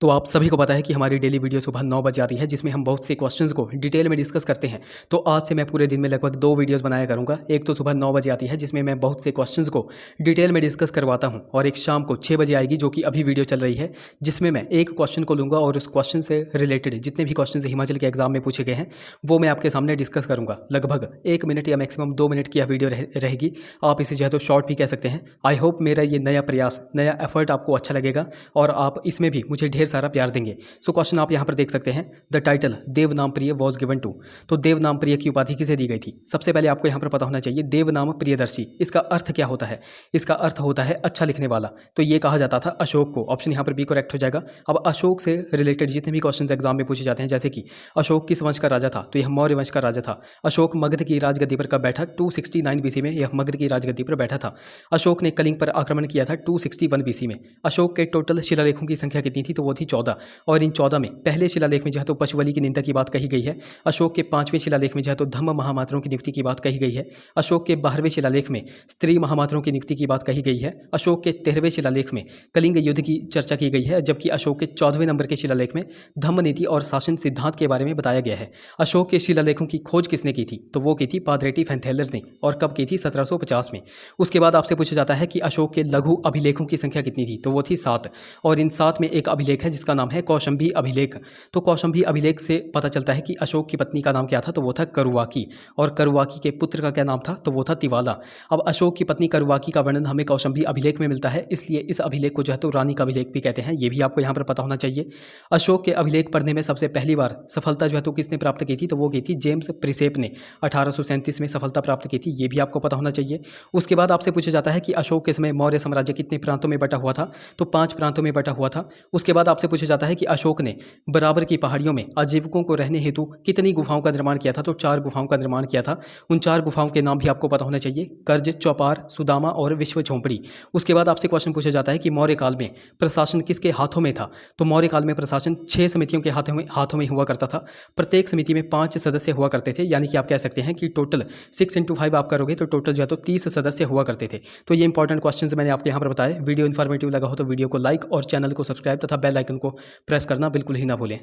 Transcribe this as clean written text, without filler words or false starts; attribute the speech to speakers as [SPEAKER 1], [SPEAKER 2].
[SPEAKER 1] तो आप सभी को पता है कि हमारी डेली वीडियो सुबह 9 बजे आती है, जिसमें हम बहुत से क्वेश्चंस को डिटेल में डिस्कस करते हैं। तो आज से मैं पूरे दिन में लगभग 2 वीडियोस बनाया करूंगा। एक तो सुबह 9 बजे आती है, जिसमें मैं बहुत से क्वेश्चंस को डिटेल में डिस्कस करवाता हूं, और एक शाम को 6 बजे आएगी, जो कि अभी वीडियो चल रही है, जिसमें मैं एक क्वेश्चन को लूँगा और उस क्वेश्चन से रिलेटेड जितने भी क्वेश्चन हिमाचल के एग्जाम में पूछे गए हैं वो मैं आपके सामने डिस्कस करूँगा। लगभग 1 मिनट या मैक्सिमम 2 मिनट की यह वीडियो रहेगी। आप इसे जो है तो शॉर्ट भी कह सकते हैं। आई होप मेरा ये नया प्रयास, नया एफर्ट आपको अच्छा लगेगा और आप इसमें भी मुझे ढेर सारा प्यार देंगे। सो क्वेश्चन आप यहाँ पर देख सकते हैं। द टाइटल देवनाम प्रिय वॉज गिवन टू। तो देवनाम प्रिय की उपाधि किसे दी गई थी? सबसे पहले आपको यहाँ पर पता होना चाहिए देवनाम प्रियदर्शी, इसका अर्थ क्या होता है? इसका अर्थ होता है अच्छा लिखने वाला। तो ये कहा जाता था अशोक को। ऑप्शन यहाँ पर बी करेक्ट हो जाएगा। अब अशोक से रिलेटेड जितने भी क्वेश्चन एग्जाम में पूछे जाते हैं, जैसे कि अशोक किस वंश का राजा था? तो यह मौर्य वंश का राजा था। अशोक मगध की राजगद्दी पर कब बैठा? 269 बीसी में यह मगध की राजगद्दी पर बैठा था। अशोक ने कलिंग पर आक्रमण किया था 261 बीसी में। अशोक के टोटल शिलालेखों की संख्या कितनी थी? तो वो थी 14, और इन 14 में पहले शिलालेख में जो है तो पशुबलि की निंदा की बात कही गई है। अशोक के 5वें शिलालेख में जो है तो धम्म महामात्रों की नियुक्ति की बात कही गई है। अशोक के 12वें शिलालेख में स्त्री महामात्रों की नियुक्ति की बात कही गई है। अशोक के 13वें शिलालेख में कलिंग युद्ध की चर्चा की गई है, जबकि अशोक के 14वें नंबर के शिलालेख में धम्म नीति और शासन सिद्धांत के बारे में बताया गया है। अशोक के शिलालेखों की खोज किसने की थी? तो वो की थी पादरेटी फैंथेलर ने, और कब की थी? 1750 में। उसके बाद आपसे पूछा जाता है कि अशोक के लघु अभिलेखों की संख्या कितनी थी? तो वो थी 7, और इन 7 में एक अभिलेख है जिसका नाम है कौशंबी अभिलेख। तो कौशंबी अभिलेख से पता चलता है कि अशोक की पत्नी का नाम क्या था? तो वो था करुवाकी, और करुवाकी के पुत्र का क्या नाम था? तो वो था तिवाला। अब अशोक की पत्नी करुवाकी का वर्णन हमें कौशंबी अभिलेख में मिलता है, इसलिए इस अभिलेख को जो है तो रानी का अभिलेख भी कहते हैं। ये भी आपको यहाँ पर पता होना चाहिए। अशोक के अभिलेख पढ़ने में सबसे पहली बार सफलता जो है तो किसने प्राप्त की थी? तो वो की थी जेम्स प्रिसेप ने 1837 में सफलता प्राप्त की थी। ये भी आपको पता होना चाहिए। उसके बाद आपसे पूछा जाता है कि अशोक के समय मौर्य साम्राज्य कितने प्रांतों में बटा हुआ था? तो 5 प्रांतों में बटा हुआ था। उसके बाद आपसे पूछा जाता है कि अशोक ने बराबर की पहाड़ियों में आजीविकों को रहने हेतु कितनी गुफाओं का निर्माण किया था? तो 4 गुफाओं का निर्माण किया था। उन 4 गुफाओं के नाम भी आपको पता होने चाहिए, कर्ज, चौपार, सुदामा और विश्व झोंपड़ी। उसके बाद आपसे क्वेश्चन पूछा जाता है कि मौर्य काल में प्रशासन किसके हाथों में था? तो मौर्य काल में प्रशासन 6 समितियों के हाथों में हुआ करता था। प्रत्येक समिति में 5 सदस्य हुआ करते थे, यानी कि आप कह सकते हैं कि टोटल 6 × 5 आप करोगे तो टोटल जो है तो 30 सदस्य हुआ करते थे। तो ये इंपॉर्टेंट क्वेश्चंस मैंने आपको यहाँ पर बताए। वीडियो इन्फॉर्मेटिव लगा हो तो वीडियो को लाइक और चैनल को सब्सक्राइब तथा बेल आइकन को प्रेस करना बिल्कुल ही ना भूलें।